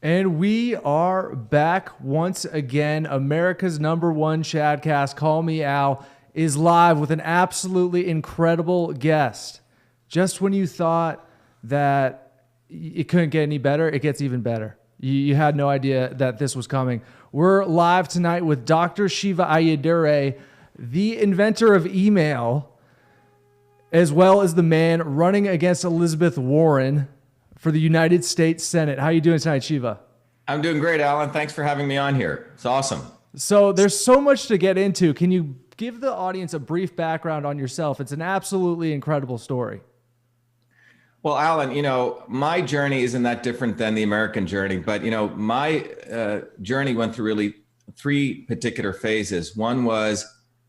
And we are back once again. America's #1 Shadcast, Call Me Al, is live with an absolutely incredible guest. Just when you thought that it couldn't get any better, it gets even better. You had no idea that this was coming. We're live tonight with Dr. Shiva Ayyadurai, the inventor of email, as well as the man running against Elizabeth Warren for the United States Senate. How are you doing tonight, Shiva? I'm doing great, Alan. Thanks for having me on here. It's awesome. So there's so much to get into. Can you give the audience a brief background on yourself? It's an absolutely incredible story. Well, Alan, my journey isn't that different than the American journey, but, my journey went through really three particular phases. One was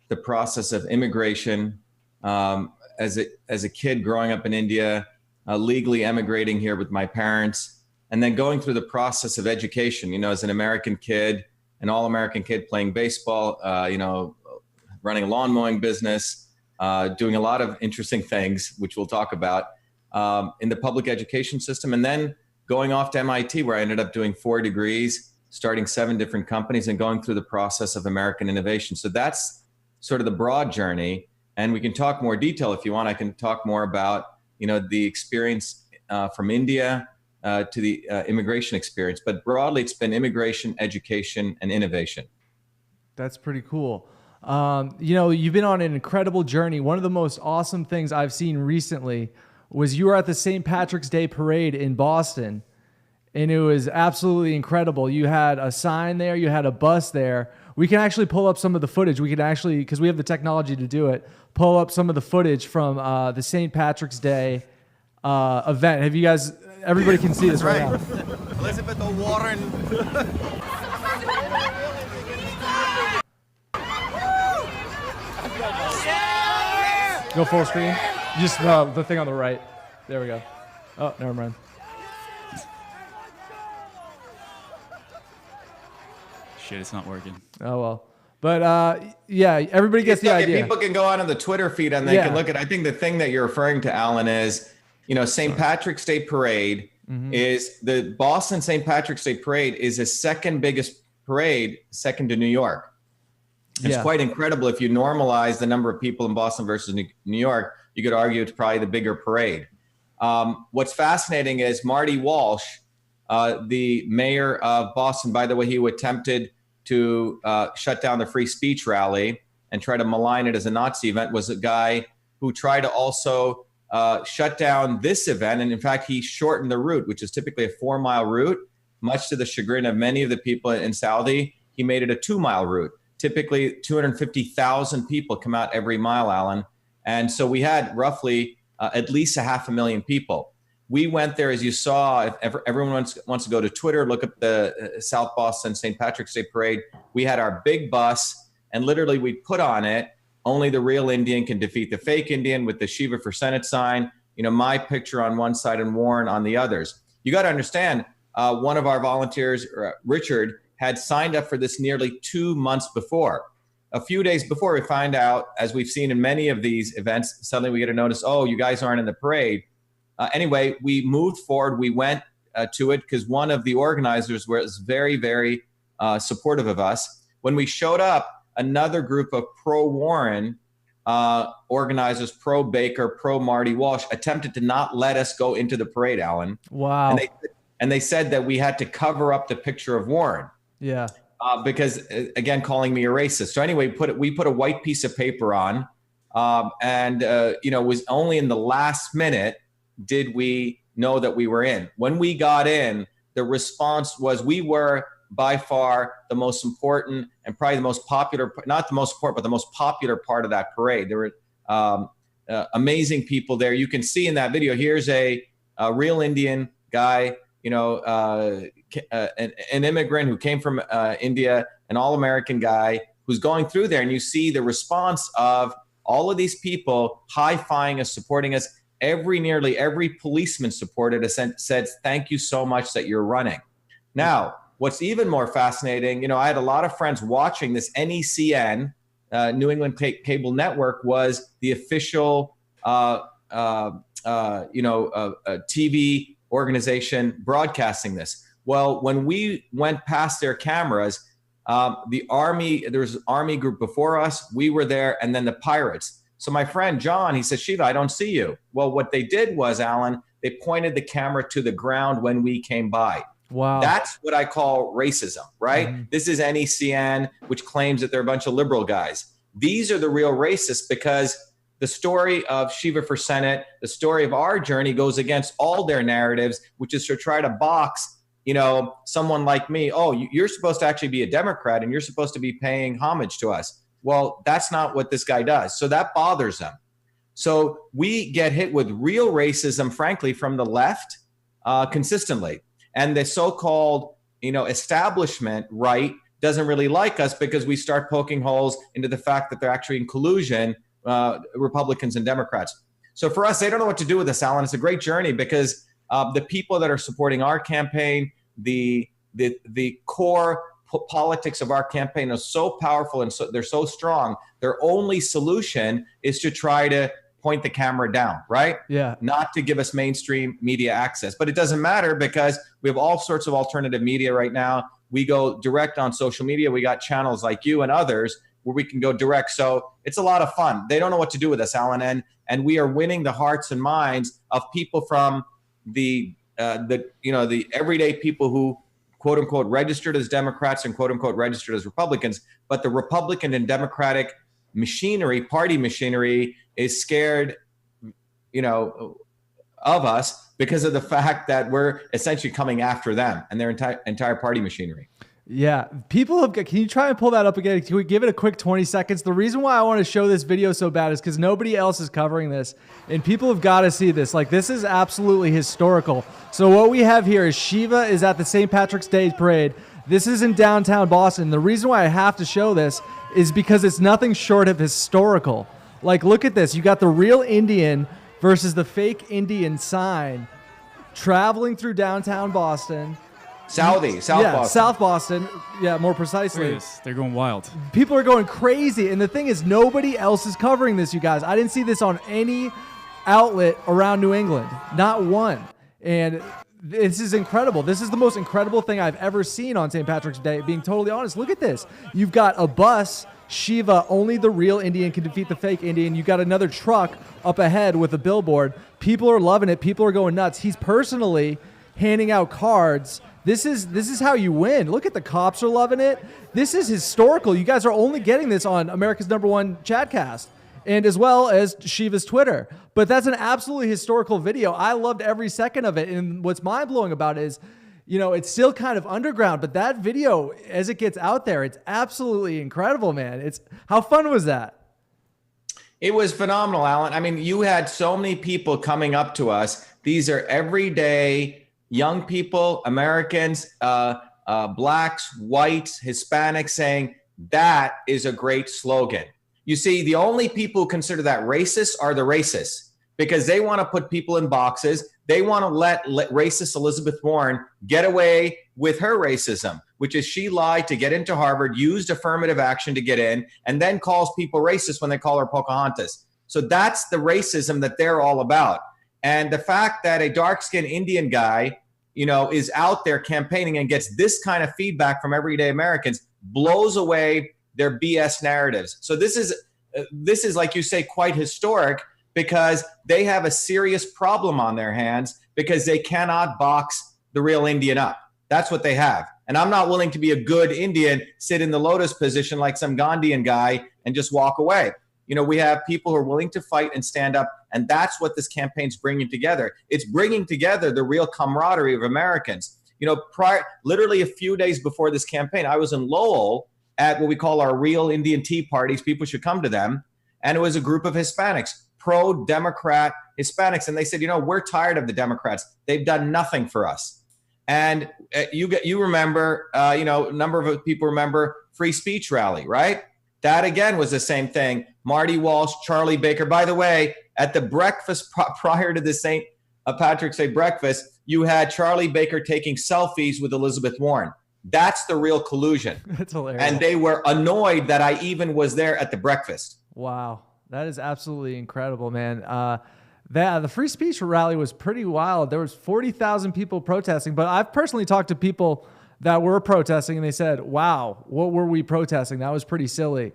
the process of immigration as a kid growing up in India, legally emigrating here with my parents, and then going through the process of education, as an American kid, an all-American kid playing baseball, running a lawn mowing business, doing a lot of interesting things, which we'll talk about, in the public education system, and then going off to MIT, where I ended up doing 4 degrees, starting 7 different companies, and going through the process of American innovation. So that's sort of the broad journey. And we can talk more detail if you want. I can talk more about, the experience from India to the immigration experience. But broadly, it's been immigration, education, and innovation. That's pretty cool. You've been on an incredible journey. One of the most awesome things I've seen recently was you were at the St. Patrick's Day parade in Boston, and it was absolutely incredible. You had a sign there, you had a bus there. We can actually pull up some of the footage. We can actually, because we have the technology to do it, pull up some of the footage from the St. Patrick's Day event. Have you guys, everybody can see this right now. Elizabeth Warren. Go full screen. Just the thing on the right. There we go. Oh, never mind. Shit, it's not working. Oh, well. But yeah, everybody gets the idea. People can go on the Twitter feed and they can look at, I think the thing that you're referring to, Alan, is, St. Patrick's Day Parade is the Boston St. Patrick's Day Parade is the second biggest parade, second to New York. It's quite incredible. If you normalize the number of people in Boston versus New York, you could argue it's probably the bigger parade. What's fascinating is Marty Walsh, the mayor of Boston, by the way, who attempted to shut down the free speech rally and try to malign it as a Nazi event, was a guy who tried to also shut down this event. And in fact, he shortened the route, which is typically a 4-mile route, much to the chagrin of many of the people in Saudi. He made it a 2-mile route. Typically 250,000 people come out every mile, Alan. And so we had roughly at least 500,000 people. We went there, as you saw. If everyone wants to go to Twitter, look at the South Boston St. Patrick's Day Parade. We had our big bus, and literally we put on it, "Only the real Indian can defeat the fake Indian," with the Shiva for Senate sign, my picture on one side and Warren on the others. You got to understand, one of our volunteers, Richard, had signed up for this nearly 2 months before. A few days before, we find out, as we've seen in many of these events, suddenly we get a notice, oh, you guys aren't in the parade. Anyway, we moved forward. We went to it because one of the organizers was very, very supportive of us. When we showed up, another group of pro-Warren organizers, pro-Baker, pro-Marty Walsh, attempted to not let us go into the parade, Alan. Wow. And they said that we had to cover up the picture of Warren. Yeah. Because, again, calling me a racist. So anyway, we put a white piece of paper on, and it was only in the last minute did we know that we were in. When we got in, the response was we were by far the most important and probably the most popular, not the most important, but the most popular part of that parade. There were amazing people there. You can see in that video, here's a real Indian guy, an immigrant who came from India, an all-American guy who's going through there. And you see the response of all of these people high-fiving us, supporting us. Nearly every policeman supported us and said, thank you so much that you're running. Now, what's even more fascinating, I had a lot of friends watching this. NECN, New England Cable Network, was the official TV organization broadcasting this. Well, when we went past their cameras, the Army, there was an Army group before us, we were there, and then the pirates. So my friend John, he said, Shiva, I don't see you. Well, what they did was, Alan, they pointed the camera to the ground when we came by. Wow. That's what I call racism, right? Mm-hmm. This is NECN, which claims that they're a bunch of liberal guys. These are the real racists, because the story of Shiva for Senate, the story of our journey, goes against all their narratives, which is to try to box, someone like me. Oh, you're supposed to actually be a Democrat and you're supposed to be paying homage to us. Well, that's not what this guy does. So that bothers them. So we get hit with real racism, frankly, from the left consistently. And the so-called, establishment right doesn't really like us, because we start poking holes into the fact that they're actually in collusion, Republicans and Democrats. So for us, they don't know what to do with this, Alan. It's a great journey, because the people that are supporting our campaign, the core politics of our campaign are so powerful, and they're so strong. Their only solution is to try to point the camera down, right? Yeah. Not to give us mainstream media access. But it doesn't matter, because we have all sorts of alternative media right now. We go direct on social media. We got channels like you and others where we can go direct. So it's a lot of fun. They don't know what to do with us, Alan. And we are winning the hearts and minds of people from the everyday people who, quote unquote, registered as Democrats and quote unquote registered as Republicans. But the Republican and Democratic machinery, party machinery, is scared, of us, because of the fact that we're essentially coming after them and their entire party machinery. Yeah. People have, can you try and pull that up again? Can we give it a quick 20 seconds? The reason why I want to show this video so bad is because nobody else is covering this, and people have got to see this. Like, this is absolutely historical. So what we have here is Shiva is at the St. Patrick's Day parade. This is in downtown Boston. The reason why I have to show this is because it's nothing short of historical. Like, look at this. You got the real Indian versus the fake Indian sign traveling through downtown Boston. South Boston. South Boston. Yeah, more precisely. They're going wild. People are going crazy. And the thing is, nobody else is covering this, you guys. I didn't see this on any outlet around New England. Not one. And this is incredible. This is the most incredible thing I've ever seen on St. Patrick's Day, being totally honest. Look at this. You've got a bus, Shiva, only the real Indian can defeat the fake Indian. You got another truck up ahead with a billboard. People are loving it. People are going nuts. He's personally handing out cards. This is how you win. Look at the cops are loving it. This is historical. You guys are only getting this on America's #1 Chatcast, and as well as Shiva's Twitter. But that's an absolutely historical video. I loved every second of it. And what's mind-blowing about it is, it's still kind of underground, but that video, as it gets out there, it's absolutely incredible, man. How fun was that? It was phenomenal, Alan. I mean, you had so many people coming up to us. These are everyday young people, Americans, blacks, whites, Hispanics, saying that is a great slogan. You see, the only people who consider that racist are the racists, because they want to put people in boxes. They want to let racist Elizabeth Warren get away with her racism, which is she lied to get into Harvard, used affirmative action to get in, and then calls people racist when they call her Pocahontas. So that's the racism that they're all about. And the fact that a dark-skinned Indian guy, is out there campaigning and gets this kind of feedback from everyday Americans blows away their BS narratives. So this is, like you say, quite historic, because they have a serious problem on their hands, because they cannot box the real Indian up. That's what they have. And I'm not willing to be a good Indian, sit in the lotus position like some Gandhian guy and just walk away. We have people who are willing to fight and stand up, and that's what this campaign's bringing together. It's bringing together the real camaraderie of Americans. Literally a few days before this campaign, I was in Lowell at what we call our real Indian tea parties. People should come to them. And it was a group of Hispanics, pro-Democrat Hispanics. And they said, we're tired of the Democrats. They've done nothing for us. And you remember, a number of people remember free speech rally, right? That again was the same thing. Marty Walsh, Charlie Baker. By the way, at the breakfast prior to the St. Patrick's Day breakfast, you had Charlie Baker taking selfies with Elizabeth Warren. That's the real collusion. That's hilarious. And they were annoyed that I even was there at the breakfast. Wow. That is absolutely incredible, man. The free speech rally was pretty wild. There was 40,000 people protesting, but I've personally talked to people that were protesting and they said, wow, what were we protesting? That was pretty silly.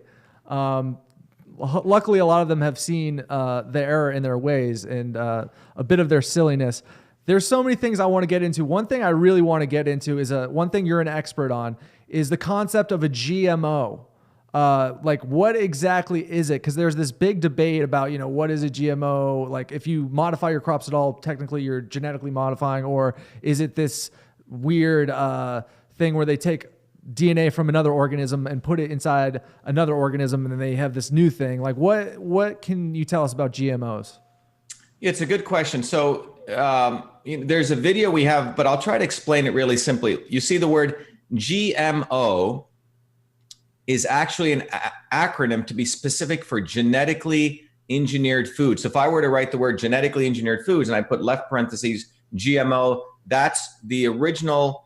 Luckily, a lot of them have seen the error in their ways and a bit of their silliness. There's so many things I want to get into. One thing I really want to get into is one thing you're an expert on is the concept of a GMO. Like what exactly is it? Because there's this big debate about, what is a GMO? Like if you modify your crops at all, technically you're genetically modifying, or is it this weird thing where they take DNA from another organism and put it inside another organism and then they have this new thing? Like what can you tell us about GMOs? It's a good question. So there's a video we have, but I'll try to explain it really simply. You see the word GMO is actually an acronym to be specific for genetically engineered food. So if I were to write the word genetically engineered foods and I put left parentheses GMO, that's the original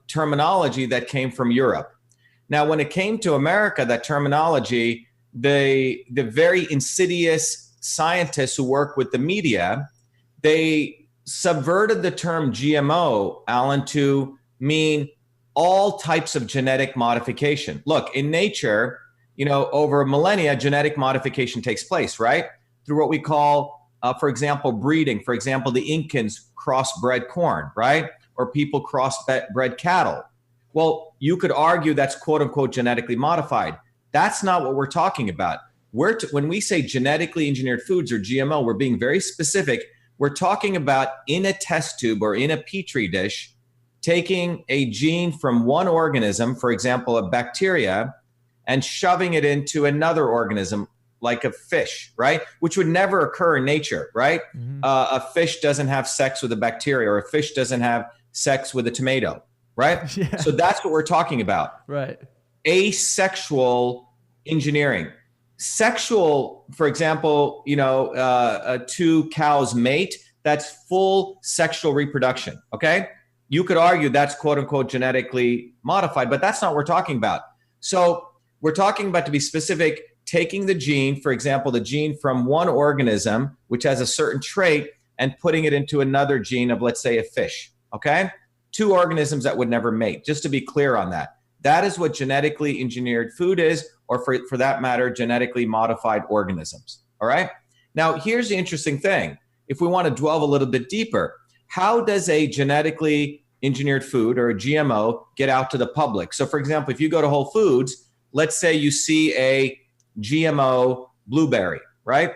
terminology that came from Europe. Now, when it came to America, that terminology, the very insidious scientists who work with the media, they subverted the term GMO, Alan, to mean all types of genetic modification. Look, in nature, over millennia, genetic modification takes place, right? Through what we call, for example, breeding. For example, the Incans crossbred corn, right? Or people crossbred cattle. Well, you could argue that's quote unquote genetically modified. That's not what we're talking about. When we say genetically engineered foods or GMO, we're being very specific. We're talking about in a test tube or in a petri dish, taking a gene from one organism, for example, a bacteria, and shoving it into another organism like a fish, right? Which would never occur in nature, right? Mm-hmm. A fish doesn't have sex with a bacteria, or a fish doesn't have sex with a tomato, right? Yeah. So that's what we're talking about. Right. Asexual engineering. Sexual, for example, two cows mate, that's full sexual reproduction, okay? You could argue that's quote unquote genetically modified, but that's not what we're talking about. So we're talking about, to be specific, taking the gene, for example, the gene from one organism, which has a certain trait, and putting it into another gene of, let's say, a fish, okay? Two organisms that would never mate, just to be clear on that. That is what genetically engineered food is, or for that matter, genetically modified organisms, all right? Now, here's the interesting thing. If we want to delve a little bit deeper, how does a genetically engineered food or a GMO get out to the public? So for example, if you go to Whole Foods, let's say you see a GMO blueberry, right?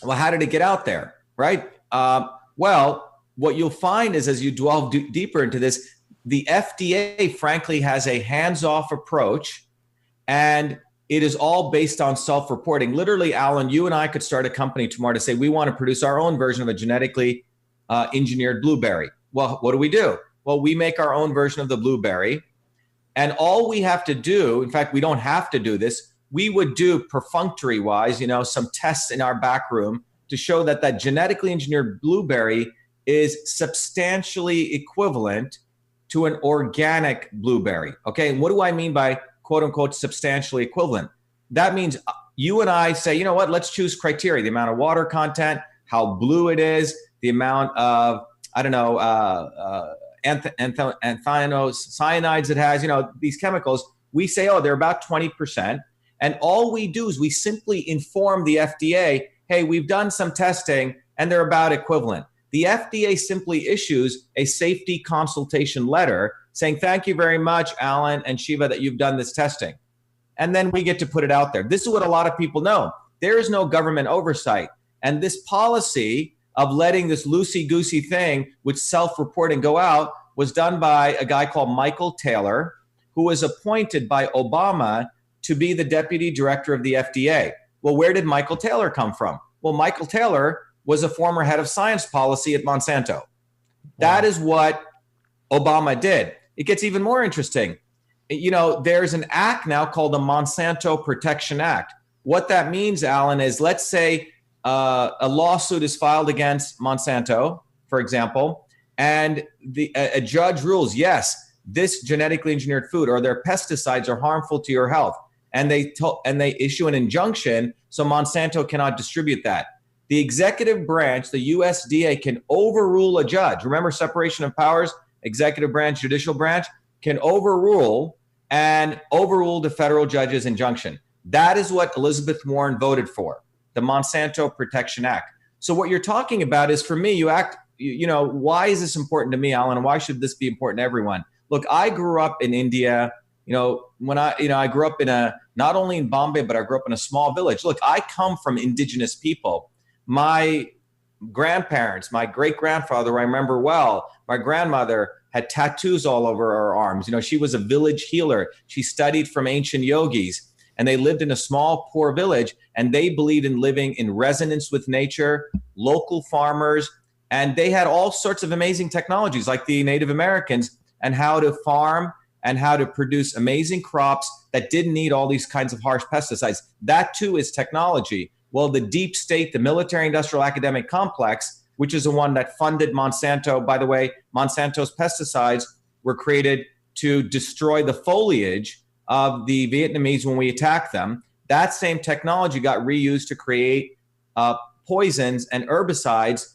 Well, how did it get out there, right? Well, what you'll find is, as you delve deeper into this, the FDA, frankly, has a hands-off approach, and it is all based on self-reporting. Literally, Alan, you and I could start a company tomorrow to say we want to produce our own version of a genetically engineered blueberry. Well, what do? Well, we make our own version of the blueberry, and all we have to do, in fact, we don't have to do this, we would do perfunctory-wise, some tests in our back room to show that genetically engineered blueberry is substantially equivalent to an organic blueberry, okay? And what do I mean by quote-unquote substantially equivalent? That means you and I say, you know what, let's choose criteria, the amount of water content, how blue it is, the amount of, anthocyanins it has, these chemicals. We say, they're about 20%. And all we do is we simply inform the FDA, hey, we've done some testing and they're about equivalent. The FDA simply issues a safety consultation letter saying, thank you very much, Alan and Shiva, that you've done this testing. And then we get to put it out there. This is what a lot of people know. There is no government oversight. And this policy of letting this loosey-goosey thing with self-reporting go out was done by a guy called Michael Taylor, who was appointed by Obama to be the deputy director of the FDA. Well, where did Michael Taylor come from? Well, Michael Taylor was a former head of science policy at Monsanto. Wow. That is what Obama did. It gets even more interesting. There's an act now called the Monsanto Protection Act. What that means, Alan, is let's say a lawsuit is filed against Monsanto, for example, and a judge rules, yes, this genetically engineered food or their pesticides are harmful to your health. And they issue an injunction so Monsanto cannot distribute that. The executive branch, the USDA, can overrule a judge. Remember, separation of powers, executive branch, judicial branch, can overrule the federal judge's injunction. That is what Elizabeth Warren voted for, the Monsanto Protection Act. So what you're talking about is, for me, why is this important to me, Alan? Why should this be important to everyone? Look, I grew up in India. I grew up not only in Bombay, but I grew up in a small village. Look, I come from indigenous people. My grandparents, my great-grandfather, I remember well, my grandmother had tattoos all over her arms. She was a village healer. She studied from ancient yogis, and they lived in a small, poor village, and they believed in living in resonance with nature, local farmers, and they had all sorts of amazing technologies like the Native Americans, and how to farm and how to produce amazing crops that didn't need all these kinds of harsh pesticides. That too is technology. Well, the deep state, the military industrial academic complex, which is the one that funded Monsanto. By the way, Monsanto's pesticides were created to destroy the foliage of the Vietnamese when we attacked them. That same technology got reused to create poisons and herbicides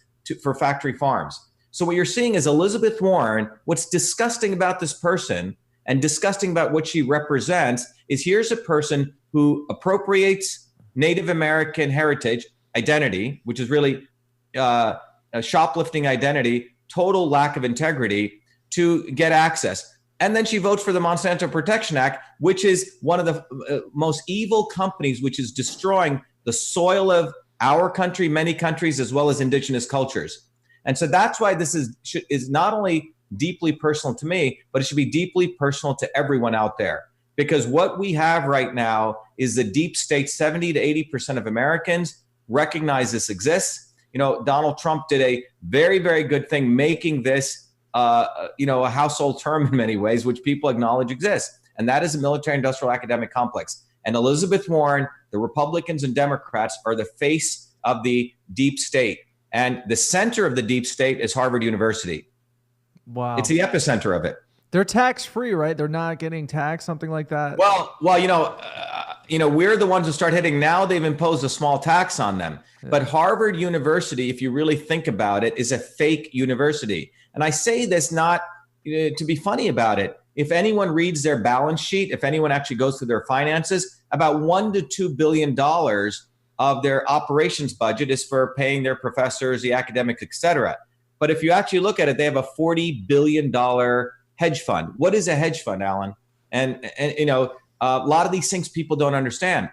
for factory farms. So what you're seeing is Elizabeth Warren. What's disgusting about this person and disgusting about what she represents is, here's a person who appropriates Native American heritage identity, which is really a shoplifting identity, total lack of integrity, to get access. And then she votes for the Monsanto Protection Act, which is one of the most evil companies, which is destroying the soil of our country, many countries, as well as indigenous cultures. And so that's why this is not only deeply personal to me, but it should be deeply personal to everyone out there. Because what we have right now is the deep state. 70 to 80% of Americans recognize this exists. Donald Trump did a very, very good thing, making this, a household term in many ways, which people acknowledge exists. And that is a military industrial academic complex. And Elizabeth Warren, the Republicans and Democrats, are the face of the deep state. And the center of the deep state is Harvard University. Wow. It's the epicenter of it. They're tax-free, right? They're not getting taxed, something like that? Well, we're the ones who start hitting. Now they've imposed a small tax on them. Yeah. But Harvard University, if you really think about it, is a fake university. And I say this not to be funny about it. If anyone reads their balance sheet, if anyone actually goes through their finances, about $1 to $2 billion of their operations budget is for paying their professors, the academics, et cetera. But if you actually look at it, they have a $40 billion hedge fund. What is a hedge fund, Alan? And a lot of these things people don't understand.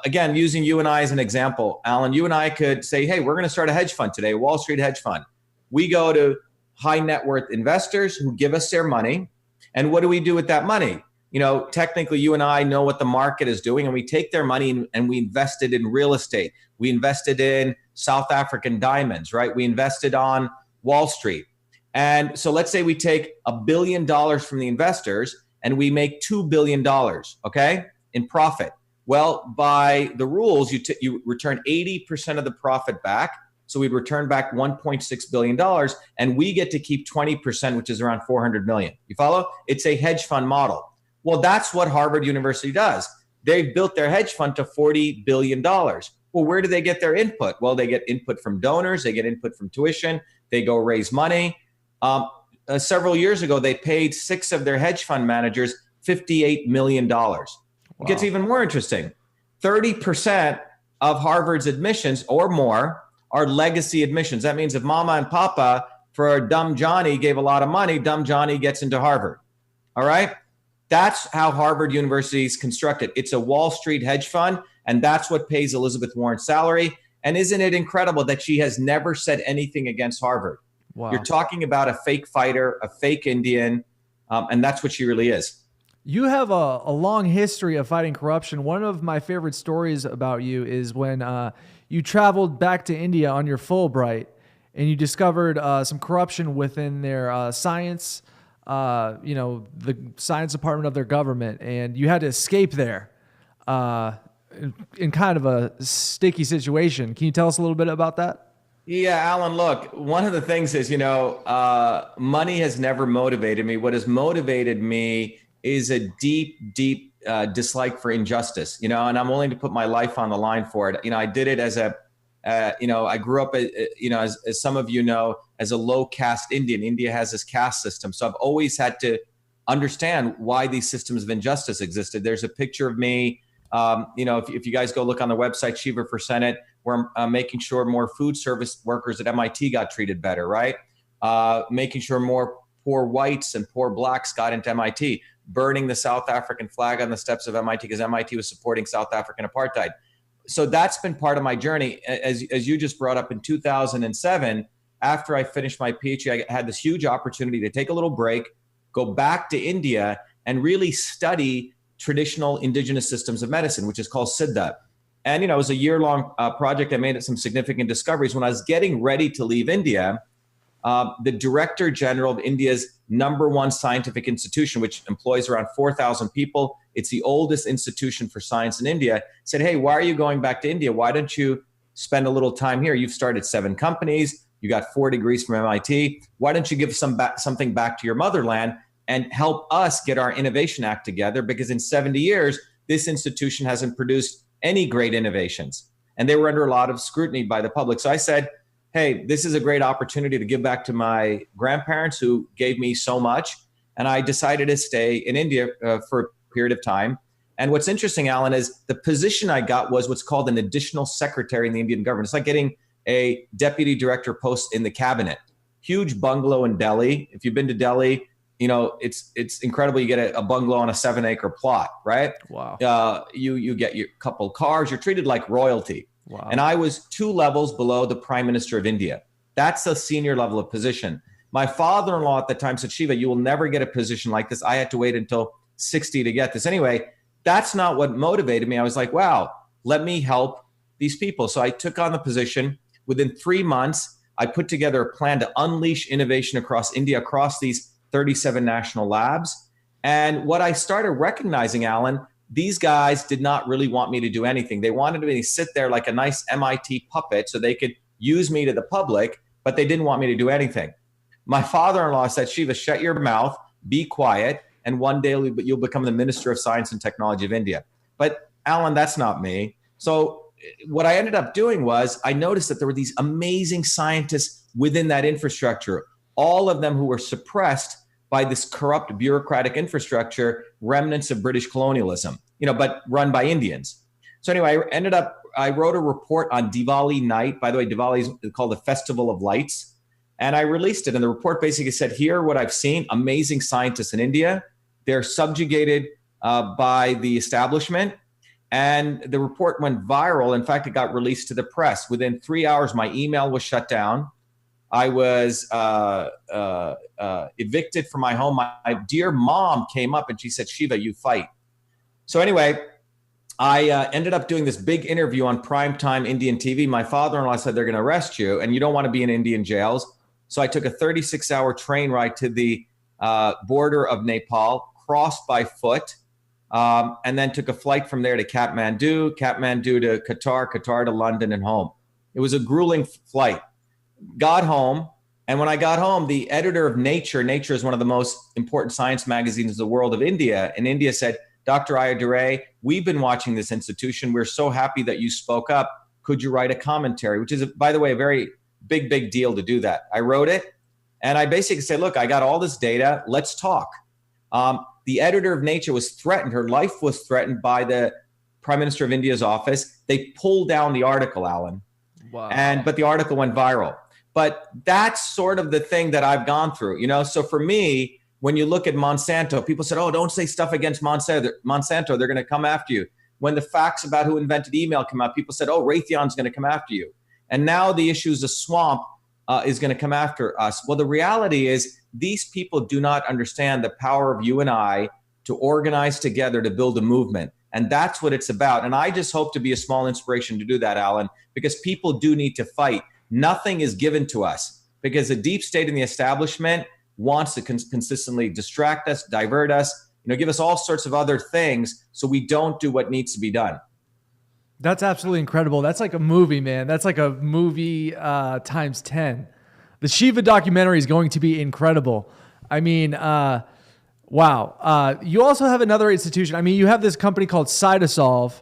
Again, using you and I as an example, Alan, you and I could say, hey, we're going to start a hedge fund today, Wall Street hedge fund. We go to high net worth investors who give us their money. And what do we do with that money? Technically, you and I know what the market is doing, and we take their money and we invest it in real estate. We invested in South African diamonds, right? We invested on Wall Street. And so let's say we take $1 billion from the investors and we make $2 billion, okay, in profit. Well, by the rules, you return 80% of the profit back. So we'd return back $1.6 billion, and we get to keep 20%, which is around $400 million. You follow? It's a hedge fund model. Well, that's what Harvard University does. They've built their hedge fund to $40 billion. Well, where do they get their input? Well, they get input from donors. They get input from tuition. They go raise money. Several years ago, they paid 6 of their hedge fund managers $58 million. Wow. It gets even more interesting. 30% of Harvard's admissions or more are legacy admissions. That means if mama and papa for dumb Johnny gave a lot of money, dumb Johnny gets into Harvard. All right? That's how Harvard University is constructed. It's a Wall Street hedge fund, and that's what pays Elizabeth Warren's salary. And isn't it incredible that she has never said anything against Harvard? Wow. You're talking about a fake fighter, a fake Indian, and that's what she really is. You have a long history of fighting corruption. One of my favorite stories about you is when you traveled back to India on your Fulbright, and you discovered some corruption within their science, the science department of their government, and you had to escape there in kind of a sticky situation. Can you tell us a little bit about that? Yeah, Alan, look, one of the things is, money has never motivated me. What has motivated me is a deep, dislike for injustice, and I'm willing to put my life on the line for it. I did it as a I grew up, as some of you know, as a low caste Indian. India has this caste system. So I've always had to understand why these systems of injustice existed. There's a picture of me, if you guys go look on the website, Shiva for Senate, where I'm making sure more food service workers at MIT got treated better, right? Making sure more poor whites and poor blacks got into MIT, burning the South African flag on the steps of MIT because MIT was supporting South African apartheid. So that's been part of my journey. As you just brought up, in 2007, after I finished my PhD, I had this huge opportunity to take a little break, go back to India, and really study traditional indigenous systems of medicine, which is called Siddha. And, it was a year-long project. I made some significant discoveries. When I was getting ready to leave India, the Director General of India's #1 scientific institution, which employs around 4,000 people, it's the oldest institution for science in India, said, hey, why are you going back to India? Why don't you spend a little time here? You've started 7 companies. You got 4 degrees from MIT. Why don't you give something back to your motherland and help us get our Innovation Act together? Because in 70 years, this institution hasn't produced any great innovations. And they were under a lot of scrutiny by the public. So I said, hey, this is a great opportunity to give back to my grandparents who gave me so much. And I decided to stay in India for a period of time. And what's interesting, Alan, is the position I got was what's called an additional secretary in the Indian government. It's like getting a deputy director post in the cabinet. Huge bungalow in Delhi. If you've been to Delhi, it's incredible. You get a bungalow on a 7-acre plot, right? Wow. You get your couple cars. You're treated like royalty. Wow. And I was 2 levels below the Prime Minister of India. That's a senior level of position. My father-in-law at the time said, Shiva, you will never get a position like this. I had to wait until 60 to get this. Anyway, that's not what motivated me. I was like, wow, let me help these people. So I took on the position. Within 3 months, I put together a plan to unleash innovation across India, across these 37 national labs. And what I started recognizing, Alan, these guys did not really want me to do anything. They wanted me to sit there like a nice MIT puppet so they could use me to the public, but they didn't want me to do anything. My father-in-law said, Shiva, shut your mouth, be quiet, and one day you'll become the Minister of Science and Technology of India. But Alan, that's not me. So what I ended up doing was I noticed that there were these amazing scientists within that infrastructure, all of them who were suppressed by this corrupt bureaucratic infrastructure, remnants of British colonialism, but run by Indians. So anyway, I wrote a report on Diwali night. By the way, Diwali is called the Festival of Lights. And I released it. And the report basically said, here, what I've seen, amazing scientists in India. They're subjugated by the establishment. And the report went viral. In fact, it got released to the press. Within 3 hours, my email was shut down. I was evicted from my home. My dear mom came up and she said, Shiva, you fight. So anyway, I ended up doing this big interview on primetime Indian TV. My father-in-law said, they're going to arrest you and you don't want to be in Indian jails. So I took a 36-hour train ride to the border of Nepal, crossed by foot, and then took a flight from there to Kathmandu to Qatar to London and home. It was a grueling flight. Got home, and when I got home, the editor of Nature is one of the most important science magazines in the world of India, and India said, Dr. Ayyadurai, we've been watching this institution. We're so happy that you spoke up. Could you write a commentary? Which is, by the way, a very big deal to do that. I wrote it, and I basically said, look, I got all this data. Let's talk. The editor of Nature was threatened. Her life was threatened by the Prime Minister of India's office. They pulled down the article, Alan. Wow. But the article went viral. But that's sort of the thing that I've gone through, So for me, when you look at Monsanto, people said, oh, don't say stuff against Monsanto. They're going to come after you. When the facts about who invented email come out, people said, oh, Raytheon's going to come after you. And now the issue is the swamp is going to come after us. Well, the reality is these people do not understand the power of you and I to organize together to build a movement. And that's what it's about. And I just hope to be a small inspiration to do that, Alan, because people do need to fight. Nothing is given to us because the deep state and the establishment wants to consistently distract us, divert us, give us all sorts of other things so we don't do what needs to be done. That's absolutely incredible. That's like a movie, man. That's like a movie times 10. The Shiva documentary is going to be incredible. I mean, wow. You also have another institution. I mean, you have this company called Cytosolve,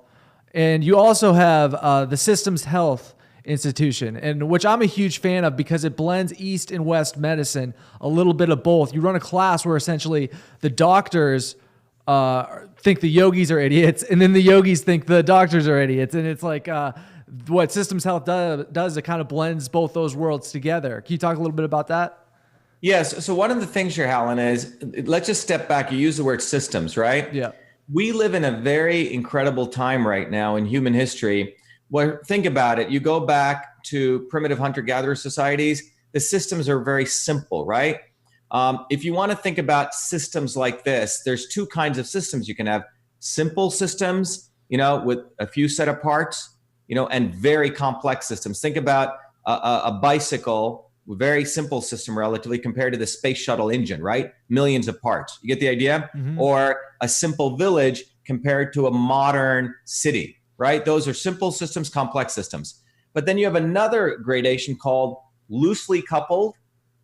and you also have the Systems Health institution, and which I'm a huge fan of because it blends East and West medicine, a little bit of both. You run a class where essentially the doctors think the yogis are idiots, and then the yogis think the doctors are idiots. And it's like what Systems Health does, it kind of blends both those worlds together. Can you talk a little bit about that? Yes. So one of the things here, Alan, is let's just step back. You use the word systems, right? Yeah. We live in a very incredible time right now in human history where, think about it, you go back to primitive hunter-gatherer societies, the systems are very simple, right? If you want to think about systems like this, there's two kinds of systems. You can have simple systems, with a few set of parts, and very complex systems. Think about a bicycle, very simple system relatively compared to the space shuttle engine, right? Millions of parts. You get the idea? Mm-hmm. Or a simple village compared to a modern city, right? Those are simple systems, complex systems. But then you have another gradation called loosely coupled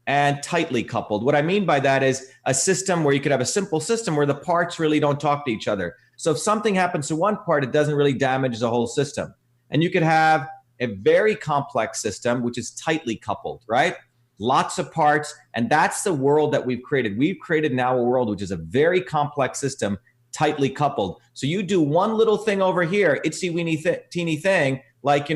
and tightly coupled. What I mean by that is a system where you could have a simple system where the parts really don't talk to each other. So if something happens to one part, it doesn't really damage the whole system. And you could have a very complex system, which is tightly coupled, right? Lots of parts. And that's the world that we've created. We've created now a world which is a very complex system, tightly coupled. So you do one little thing over here, itsy weeny teeny thing, like,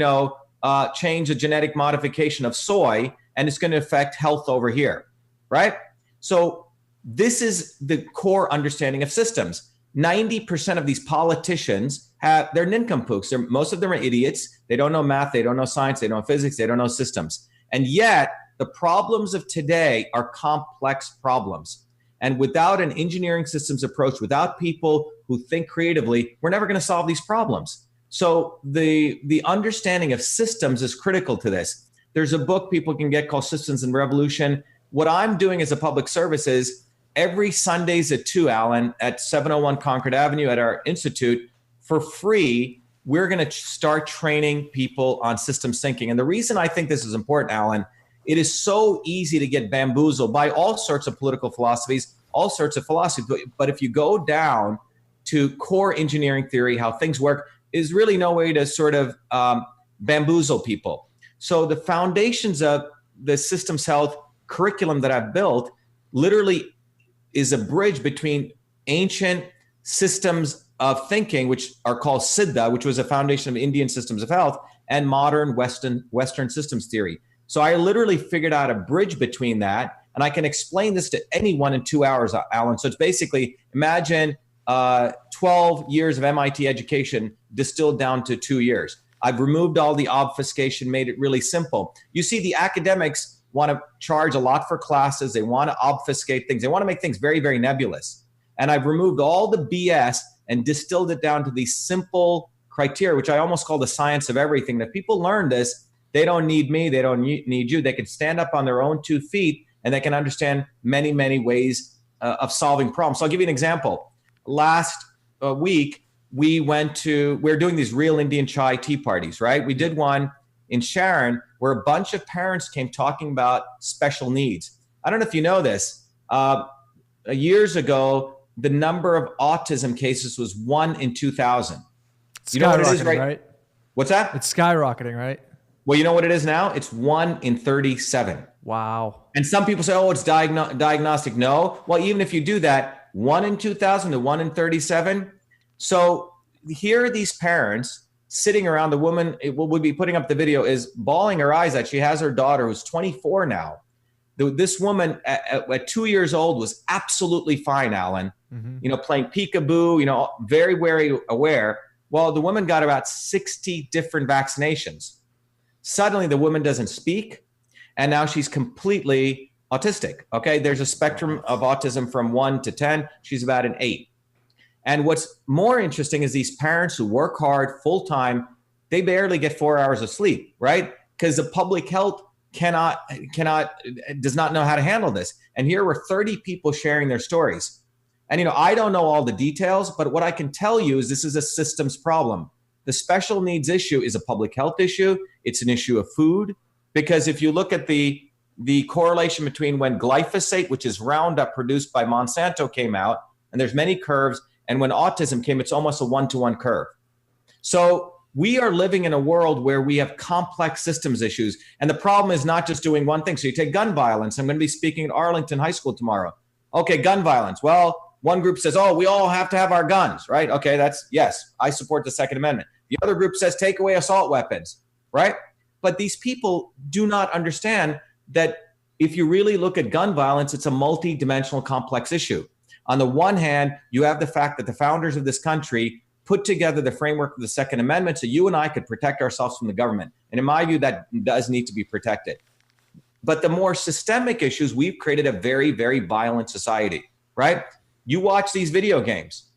change a genetic modification of soy, and it's going to affect health over here, right? So this is the core understanding of systems. 90% of these politicians they're nincompoops. Most of them are idiots. They don't know math. They don't know science. They don't know physics. They don't know systems. And yet the problems of today are complex problems. And without an engineering systems approach, without people who think creatively, we're never going to solve these problems. So the understanding of systems is critical to this. There's a book people can get called Systems and Revolution. What I'm doing as a public service is every Sundays at 2, Alan, at 701 Concord Avenue at our institute, for free, we're going to start training people on systems thinking. And the reason I think this is important, Alan, it is so easy to get bamboozled by all sorts of political philosophies, all sorts of philosophies. But if you go down to core engineering theory, how things work, is really no way to sort of bamboozle people. So the foundations of the systems health curriculum that I've built literally is a bridge between ancient systems of thinking, which are called Siddha, which was a foundation of Indian systems of health, and modern Western systems theory. So I literally figured out a bridge between that, and I can explain this to anyone in 2 hours, Alan. So it's basically, imagine 12 years of MIT education distilled down to 2 years. I've removed all the obfuscation, made it really simple. You see, the academics want to charge a lot for classes. They want to obfuscate things. They want to make things very, very nebulous. And I've removed all the BS and distilled it down to these simple criteria, which I almost call the science of everything. That people learn this, they don't need me, they don't need you. They can stand up on their own 2 feet and they can understand many, many ways of solving problems. So I'll give you an example. Last week, we're doing these real Indian chai tea parties, right? We did one in Sharon where a bunch of parents came talking about special needs. I don't know if you know this. Years ago, the number of autism cases was 1 in 2,000. You know what it is, right? What's that? It's skyrocketing, right? Well, you know what it is now? It's 1 in 37. Wow. And some people say, oh, it's diagnostic. No. Well, even if you do that, 1 in 2,000 to 1 in 37. So here are these parents sitting around. The woman, we'll be putting up the video, is bawling her eyes out. She has her daughter who's 24 now. This woman at 2 years old was absolutely fine, Alan, playing peekaboo, very, very aware. Well, the woman got about 60 different vaccinations. Suddenly the woman doesn't speak, and now she's completely autistic. Okay, there's a spectrum of autism from 1 to 10. She's about an 8. And what's more interesting is these parents who work hard full time, they barely get 4 hours of sleep, right? Because the public health does not know how to handle this. And here were 30 people sharing their stories. And, I don't know all the details, but what I can tell you is this is a systems problem. The special needs issue is a public health issue. It's an issue of food, because if you look at the correlation between when glyphosate, which is Roundup produced by Monsanto, came out, and there's many curves, and when autism came, it's almost a 1-to-1 curve. So We are living in a world where we have complex systems issues. And the problem is not just doing one thing. So you take gun violence. I'm going to be speaking at Arlington High School tomorrow. Okay, gun violence. Well, one group says, oh, we all have to have our guns, right? Okay, yes, I support the Second Amendment. The other group says, take away assault weapons, right? But these people do not understand that if you really look at gun violence, it's a multi-dimensional complex issue. On the one hand, you have the fact that the founders of this country put together the framework of the Second Amendment so you and I could protect ourselves from the government. And in my view, that does need to be protected. But the more systemic issues, we've created a very, very violent society, right? You watch these video games,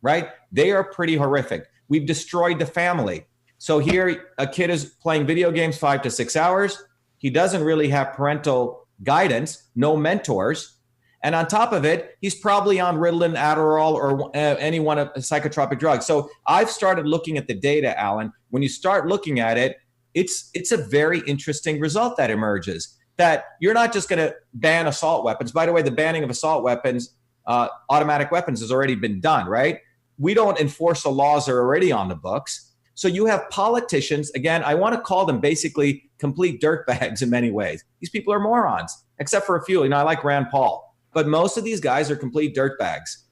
right? They are pretty horrific. We've destroyed the family. So here, a kid is playing video games 5 to 6 hours. He doesn't really have parental guidance, no mentors. And on top of it, he's probably on Ritalin, Adderall, or any one of the psychotropic drugs. So I've started looking at the data, Alan. When you start looking at it, it's a very interesting result that emerges, that you're not just going to ban assault weapons. By the way, the banning of assault weapons, automatic weapons, has already been done, right? We don't enforce the laws that are already on the books. So you have politicians, again, I want to call them basically complete dirtbags in many ways. These people are morons, except for a few. I like Rand Paul. But most of these guys are complete dirtbags.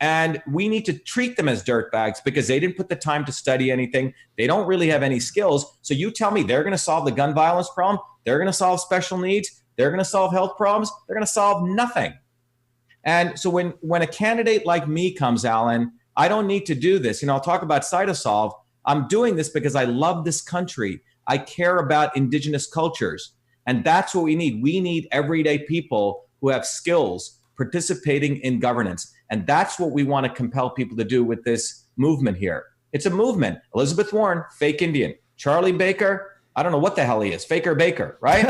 And we need to treat them as dirtbags because they didn't put the time to study anything. They don't really have any skills. So you tell me they're going to solve the gun violence problem? They're going to solve special needs? They're going to solve health problems? They're going to solve nothing. And so when a candidate like me comes, Alan, I don't need to do this. I'll talk about Cytosolve. I'm doing this because I love this country. I care about indigenous cultures. And that's what we need. We need everyday people who have skills participating in governance. And that's what we want to compel people to do with this movement here. It's a movement. Elizabeth Warren, fake Indian. Charlie Baker, I don't know what the hell he is. Faker Baker, right?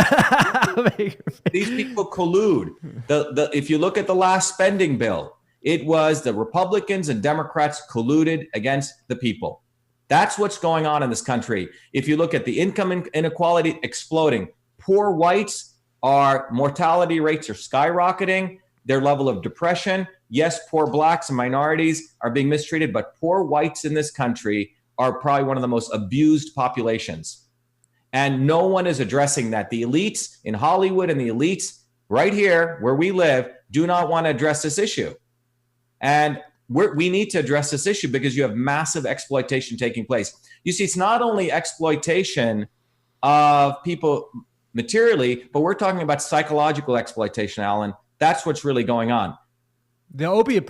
These people collude. If you look at the last spending bill, it was the Republicans and Democrats colluded against the people. That's what's going on in this country. If you look at the income inequality exploding, poor whites, our mortality rates are skyrocketing, their level of depression. Yes, poor blacks and minorities are being mistreated, but poor whites in this country are probably one of the most abused populations. And no one is addressing that. The elites in Hollywood and the elites right here where we live do not want to address this issue. And we need to address this issue because you have massive exploitation taking place. You see, it's not only exploitation of people materially, but we're talking about psychological exploitation, Alan. That's what's really going on. The opiate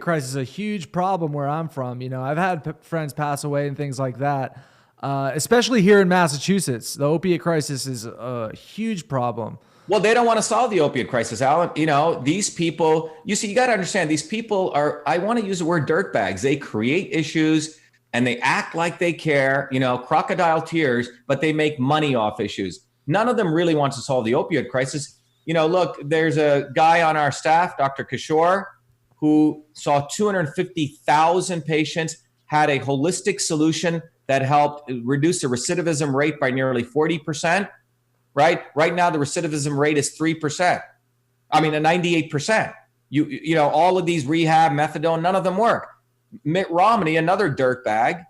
crisis is a huge problem where I'm from. I've had friends pass away and things like that, especially here in Massachusetts. The opiate crisis is a huge problem. Well, they don't want to solve the opiate crisis, Alan. These people, you got to understand, these people are, I want to use the word dirtbags. They create issues and they act like they care, crocodile tears, but they make money off issues. None of them really wants to solve the opioid crisis. Look, there's a guy on our staff, Dr. Kishore, who saw 250,000 patients, had a holistic solution that helped reduce the recidivism rate by nearly 40%, right? Right now, the recidivism rate is 3%. 98%. All of these rehab, methadone, none of them work. Mitt Romney, another dirtbag,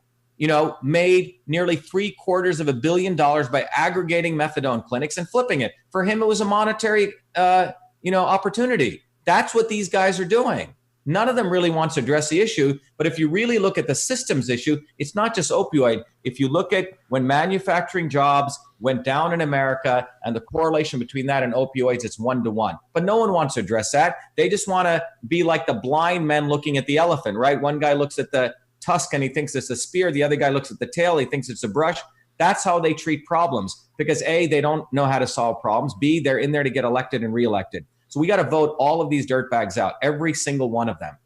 made nearly $750 million by aggregating methadone clinics and flipping it. For him, it was a monetary, opportunity. That's what these guys are doing. None of them really wants to address the issue. But if you really look at the systems issue, it's not just opioid. If you look at when manufacturing jobs went down in America and the correlation between that and opioids, it's 1-to-1. But no one wants to address that. They just want to be like the blind men looking at the elephant, right? One guy looks at the tusk and he thinks it's a spear. The other guy looks at the tail. He thinks it's a brush. That's how they treat problems because A, they don't know how to solve problems. B, they're in there to get elected and reelected. So we got to vote all of these dirtbags out, every single one of them.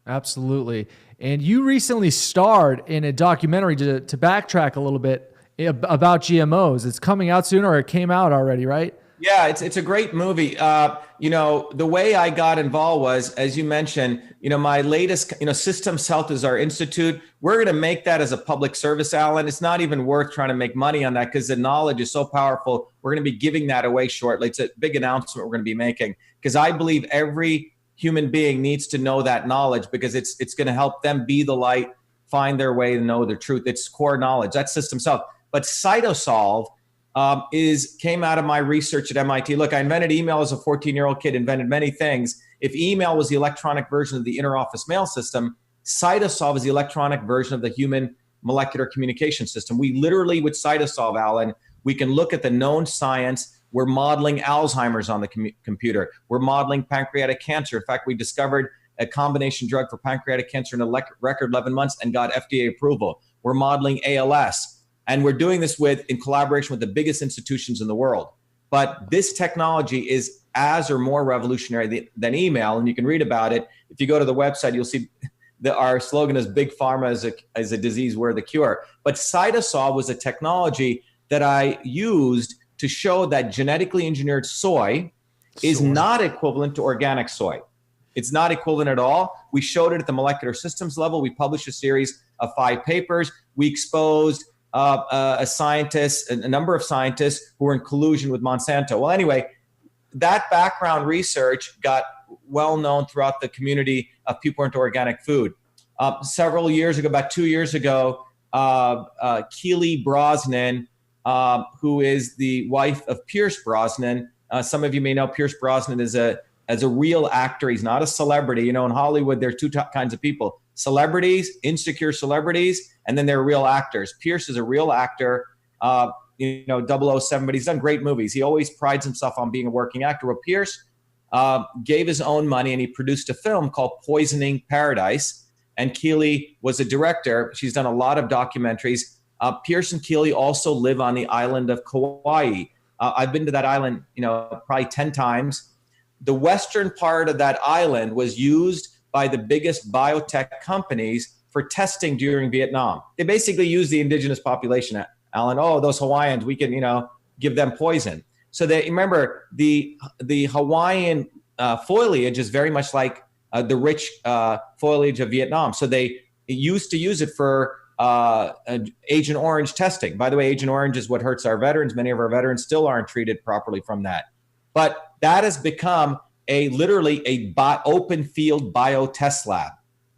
Absolutely. And you recently starred in a documentary to backtrack a little bit about GMOs. It's coming out soon, or it came out already, right? Yeah, it's a great movie. The way I got involved was, as you mentioned, my latest, Systems Health is our institute. We're going to make that as a public service, Alan. It's not even worth trying to make money on that because the knowledge is so powerful. We're going to be giving that away shortly. It's a big announcement we're going to be making because I believe every human being needs to know that knowledge because it's going to help them be the light find their way to know the truth. It's core knowledge. That's system self. But Cytosolve came out of my research at MIT. Look, I invented email as a 14-year-old kid, invented many things. If email was the electronic version of the interoffice mail system, Cytosolve is the electronic version of the human molecular communication system. We literally, with Cytosolve, Alan, we can look at the known science. We're modeling Alzheimer's on the computer. We're modeling pancreatic cancer. In fact, we discovered a combination drug for pancreatic cancer in a record 11 months and got FDA approval. We're modeling ALS. And we're doing this in collaboration with the biggest institutions in the world. But this technology is as or more revolutionary than email. And you can read about it. If you go to the website, you'll see our slogan is Big Pharma as a disease, we're the cure. But Cytosolve was a technology that I used to show that genetically engineered soy is not equivalent to organic soy. It's not equivalent at all. We showed it at the molecular systems level. We published a series of 5 papers. We exposed a number of scientists who were in collusion with Monsanto. Well, anyway, that background research got well known throughout the community of people into organic food. Several years ago, about 2 years ago, Keely Brosnan, who is the wife of Pierce Brosnan. Some of you may know Pierce Brosnan as a real actor. He's not a celebrity. You know, in Hollywood, there are two kinds of people: celebrities, insecure celebrities, and then there are real actors. Pierce is a real actor, 007, but he's done great movies. He always prides himself on being a working actor. Well, Pierce gave his own money and he produced a film called Poisoning Paradise. And Keely was a director. She's done a lot of documentaries. Pierce and Keely also live on the island of Kauai. I've been to that island, probably 10 times. The western part of that island was used by the biggest biotech companies for testing during Vietnam. They basically used the indigenous population, Alan. Oh, those Hawaiians, we can, give them poison. So they remember the Hawaiian foliage is very much like the rich foliage of Vietnam. So they used to use it for Agent Orange testing. By the way, Agent Orange is what hurts our veterans. Many of our veterans still aren't treated properly from that. But that has become literally a open field biotest lab.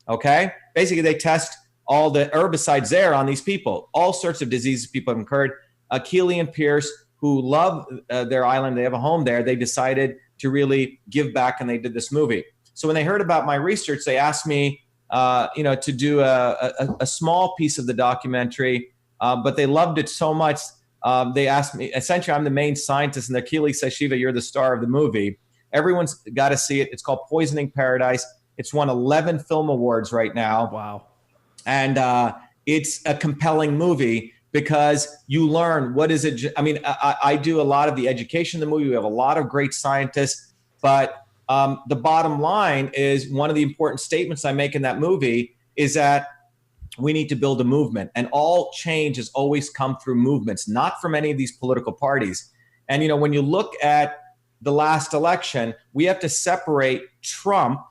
Okay? Basically, they test all the herbicides there on these people. All sorts of diseases people have incurred. Keely and Pierce, who love their island, they have a home there, they decided to really give back, and they did this movie. So when they heard about my research, they asked me to do a small piece of the documentary, but they loved it so much. They asked me, essentially, I'm the main scientist, and Keely says, Shiva, you're the star of the movie. Everyone's got to see it. It's called Poisoning Paradise. It's won 11 film awards right now. Wow. And it's a compelling movie because you learn what is it. I mean, I do a lot of the education in the movie. We have a lot of great scientists, but the bottom line is one of the important statements I make in that movie is that we need to build a movement, and all change has always come through movements, not from any of these political parties. And, when you look at the last election, we have to separate Trump,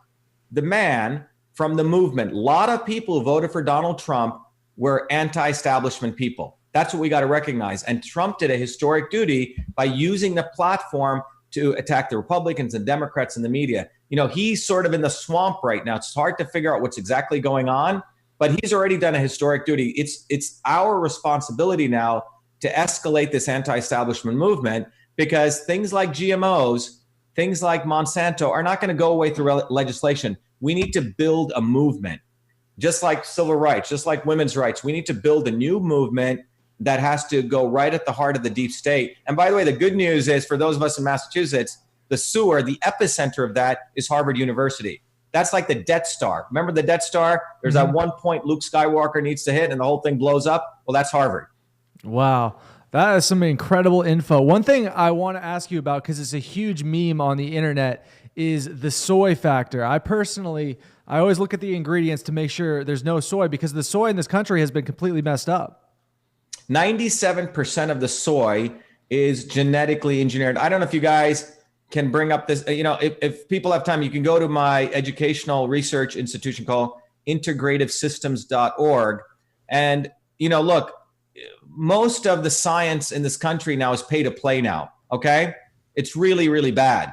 the man, from the movement. A lot of people who voted for Donald Trump were anti-establishment people. That's what we got to recognize. And Trump did a historic duty by using the platform to attack the Republicans and Democrats and the media. He's sort of in the swamp right now. It's hard to figure out what's exactly going on, but he's already done a historic duty. It's our responsibility now to escalate this anti-establishment movement, because things like GMOs, things like Monsanto are not going to go away through legislation. We need to build a movement, just like civil rights, just like women's rights. We need to build a new movement that has to go right at the heart of the deep state. And by the way, the good news is for those of us in Massachusetts, the sewer, the epicenter of that is Harvard University. That's like the Death Star. Remember the Death Star? There's that one point Luke Skywalker needs to hit and the whole thing blows up. Well, that's Harvard. Wow. That is some incredible info. One thing I want to ask you about, because it's a huge meme on the internet, is the soy factor. I always look at the ingredients to make sure there's no soy, because the soy in this country has been completely messed up. 97% of the soy is genetically engineered. I don't know if you guys can bring up this, if people have time, you can go to my educational research institution called integrativesystems.org. And, look, most of the science in this country now is pay to play now. Okay. It's really, really bad.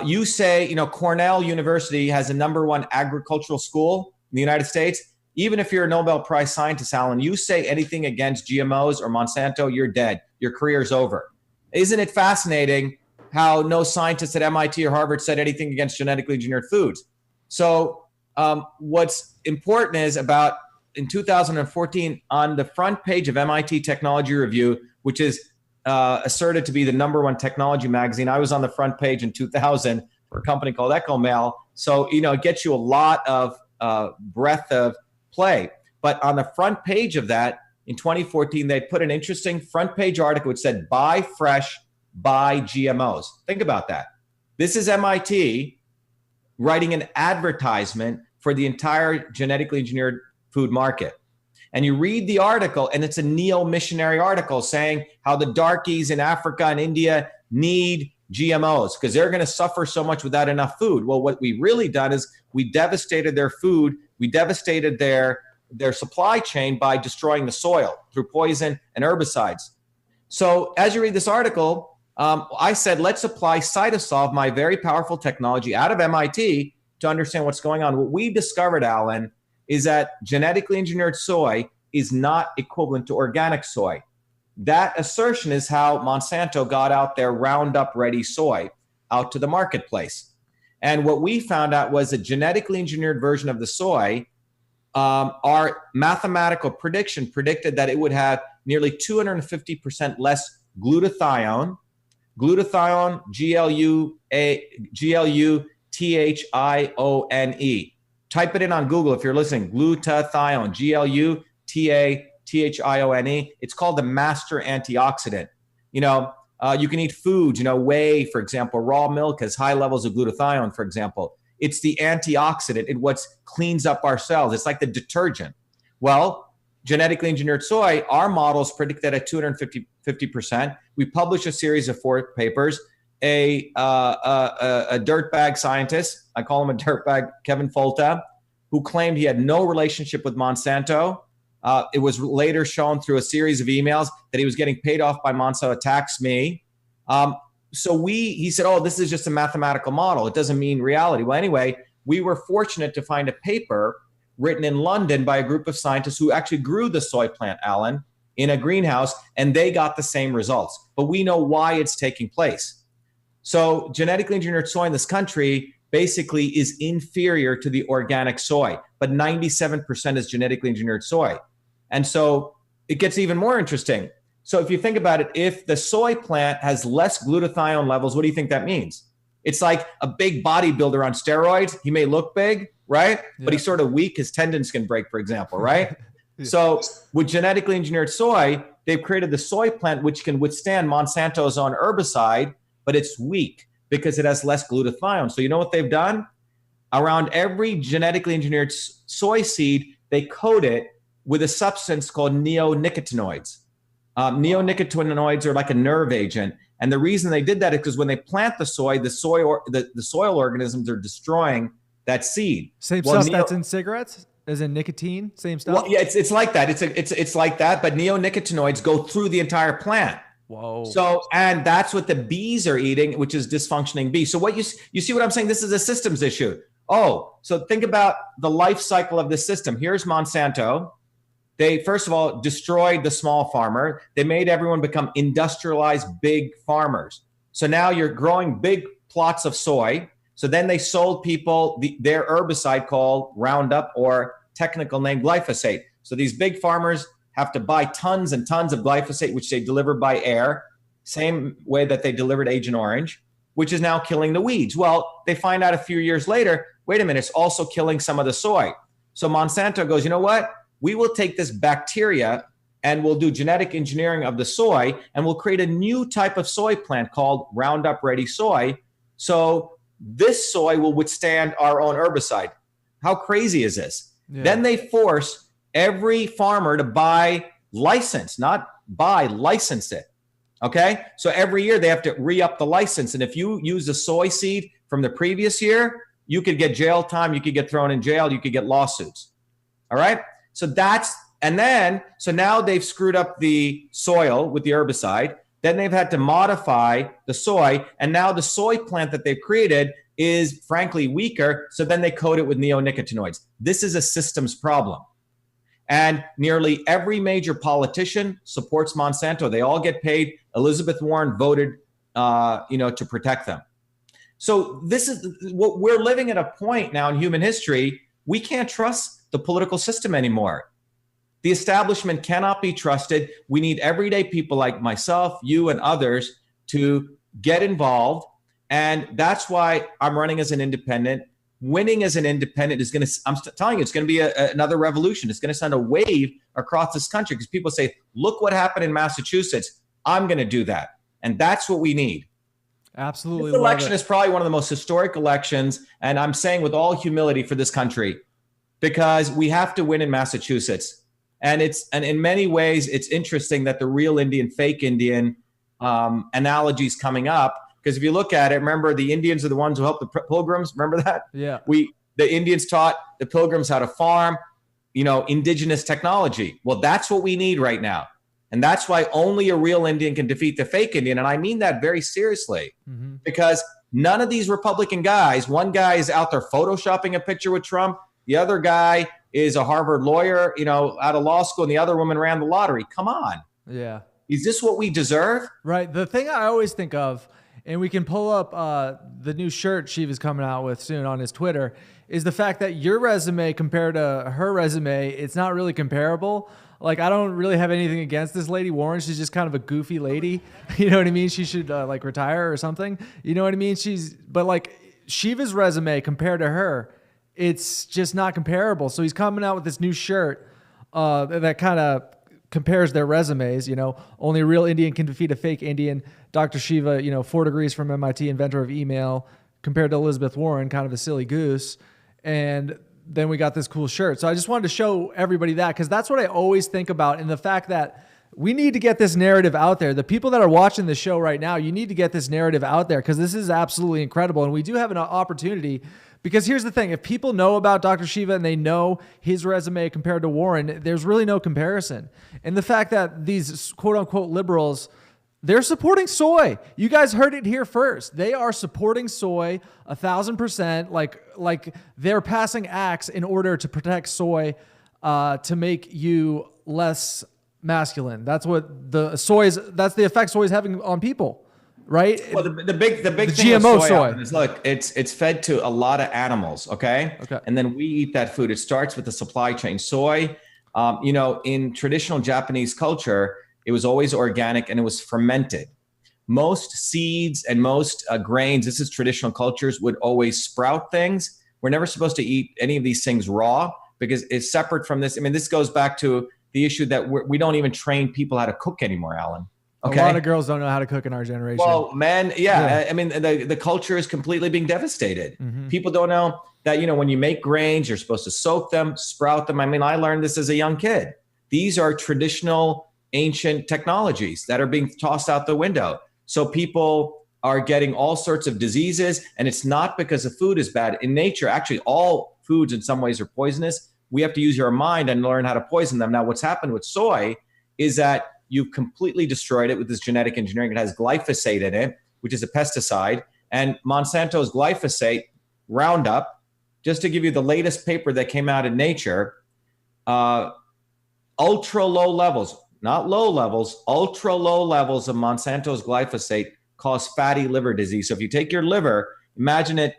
You say, Cornell University has a #1 agricultural school in the United States. even if you're a Nobel Prize scientist, Alan, you say anything against GMOs or Monsanto, you're dead. Your career's over. Isn't it fascinating how no scientist at MIT or Harvard said anything against genetically engineered foods? So what's important is about in 2014, on the front page of MIT Technology Review, which is asserted to be the #1 technology magazine, I was on the front page in 2000 for a company called EchoMail. So, it gets you a lot of breadth of play. But on the front page of that, in 2014, they put an interesting front page article which said, "Buy fresh, buy GMOs." Think about that. This is MIT writing an advertisement for the entire genetically engineered food market. And you read the article, and it's a neo-missionary article saying how the darkies in Africa and India need GMOs because they're going to suffer so much without enough food. Well, what we really done is we devastated their food. We devastated their supply chain by destroying the soil through poison and herbicides. So as you read this article, I said, let's apply Cytosolve, my very powerful technology out of MIT, to understand what's going on. What we discovered, Alan, is that genetically engineered soy is not equivalent to organic soy. That assertion is how Monsanto got out their Roundup Ready soy out to the marketplace. And what we found out was a genetically engineered version of the soy, our mathematical prediction predicted that it would have nearly 250% less glutathione, Glutathione. Type it in on Google if you're listening. Glutathione, Glutathione. It's called the master antioxidant. You can eat foods, whey, for example. Raw milk has high levels of glutathione, for example. It's the antioxidant. It what cleans up our cells. It's like the detergent. Well, genetically engineered soy, our models predict that at 250%. We published a series of 4 papers. A dirtbag scientist, I call him a dirtbag, Kevin Folta, who claimed he had no relationship with Monsanto. It was later shown through a series of emails that he was getting paid off by Monsanto, attacks me. He said, oh, this is just a mathematical model. It doesn't mean reality. Well, anyway, we were fortunate to find a paper written in London by a group of scientists who actually grew the soy plant, Alan, in a greenhouse, and they got the same results. But we know why it's taking place. So genetically engineered soy in this country basically is inferior to the organic soy, but 97% is genetically engineered soy. And so it gets even more interesting. So if you think about it, if the soy plant has less glutathione levels, what do you think that means? It's like a big bodybuilder on steroids. He may look big, right? Yeah. But he's sort of weak. His tendons can break, for example, right? Yeah. So with genetically engineered soy, they've created the soy plant, which can withstand Monsanto's own herbicide, but it's weak because it has less glutathione. So you know what they've done? Around every genetically engineered soy seed, they coat it with a substance called neonicotinoids. Neonicotinoids are like a nerve agent. And the reason they did that is because when they plant the soil organisms are destroying that seed. Same stuff that's in cigarettes? As in nicotine? Same stuff? Well, yeah, it's like that. It's like that, but neonicotinoids go through the entire plant. Whoa. So, and that's what the bees are eating, which is dysfunctioning bees. So what you see what I'm saying? This is a systems issue. Oh, so think about the life cycle of the system. Here's Monsanto. They, first of all, destroyed the small farmer. They made everyone become industrialized big farmers. So now you're growing big plots of soy. So then they sold people their herbicide called Roundup, or technical name glyphosate. So these big farmers have to buy tons and tons of glyphosate, which they deliver by air, same way that they delivered Agent Orange, which is now killing the weeds. Well, they find out a few years later, wait a minute, it's also killing some of the soy. So Monsanto goes, you know what? We will take this bacteria and we'll do genetic engineering of the soy, and we'll create a new type of soy plant called Roundup Ready soy. So this soy will withstand our own herbicide. How crazy is this? Yeah. Then they force every farmer to license it. Okay. So every year they have to re-up the license. And if you use a soy seed from the previous year, you could get jail time. You could get thrown in jail. You could get lawsuits. All right. So now they've screwed up the soil with the herbicide. Then they've had to modify the soy. And now the soy plant that they've created is frankly weaker. So then they coat it with neonicotinoids. This is a systems problem. And nearly every major politician supports Monsanto. They all get paid. Elizabeth Warren voted, to protect them. So this is what we're living at a point now in human history. We can't trust the political system anymore. The establishment cannot be trusted. We need everyday people like myself, you, and others to get involved. And that's why I'm running as an independent. Winning as an independent is going to, I'm telling you, it's going to be another revolution. It's going to send a wave across this country because people say, look what happened in Massachusetts. I'm going to do that. And that's what we need. Absolutely. This election is probably one of the most historic elections. And I'm saying with all humility for this country, because we have to win in Massachusetts. And in many ways, it's interesting that the real Indian, fake Indian analogy is coming up. Because if you look at it, remember, the Indians are the ones who helped the Pilgrims. Remember that? Yeah. The Indians taught the Pilgrims how to farm, indigenous technology. Well, that's what we need right now. And that's why only a real Indian can defeat the fake Indian. And I mean that very seriously, because none of these Republican guys, one guy is out there photoshopping a picture with Trump. The other guy is a Harvard lawyer, out of law school, and the other woman ran the lottery. Come on. Yeah. Is this what we deserve? Right. The thing I always think of, and we can pull up the new shirt Shiva's coming out with soon on his Twitter, is the fact that your resume compared to her resume, it's not really comparable. Like, I don't really have anything against this lady, Warren. She's just kind of a goofy lady. You know what I mean? She should retire or something. You know what I mean? But like Shiva's resume compared to her, it's just not comparable. So he's coming out with this new shirt that kind of compares their resumes. Only a real Indian can defeat a fake Indian. Dr. Shiva, 4 degrees from MIT, inventor of email, compared to Elizabeth Warren, kind of a silly goose. And then we got this cool shirt. So I just wanted to show everybody that, because that's what I always think about. And the fact that we need to get this narrative out there. The people that are watching the show right now, you need to get this narrative out there, because this is absolutely incredible. And we do have an opportunity, because here's the thing. If people know about Dr. Shiva and they know his resume compared to Warren, there's really no comparison. And the fact that these quote unquote liberals, they're supporting soy. You guys heard it here first. They are supporting soy 1,000%. Like they're passing acts in order to protect soy, to make you less masculine. That's what that's the effect soy is having on people, right? Well, the big thing GMO with soy is, look, it's fed to a lot of animals. Okay. And then we eat that food. It starts with the supply chain. Soy, in traditional Japanese culture, it was always organic and it was fermented. Most seeds and most grains, this is traditional cultures, would always sprout things. We're never supposed to eat any of these things raw, because it's separate from this. I mean, this goes back to the issue that we don't even train people how to cook anymore, Alan. Okay? A lot of girls don't know how to cook in our generation. Well, men, yeah. I mean, the culture is completely being devastated. People don't know that, when you make grains, you're supposed to soak them, sprout them. I mean, I learned this as a young kid. These are traditional ancient technologies that are being tossed out the window. So people are getting all sorts of diseases, and it's not because the food is bad. In nature, actually, all foods in some ways are poisonous. We have to use our mind and learn how to poison them. Now, what's happened with soy is that you've completely destroyed it with this genetic engineering. It has glyphosate in it, which is a pesticide, and Monsanto's glyphosate, Roundup, just to give you the latest paper that came out in Nature, ultra low levels, not low levels, ultra low levels of Monsanto's glyphosate cause fatty liver disease. So if you take your liver, imagine it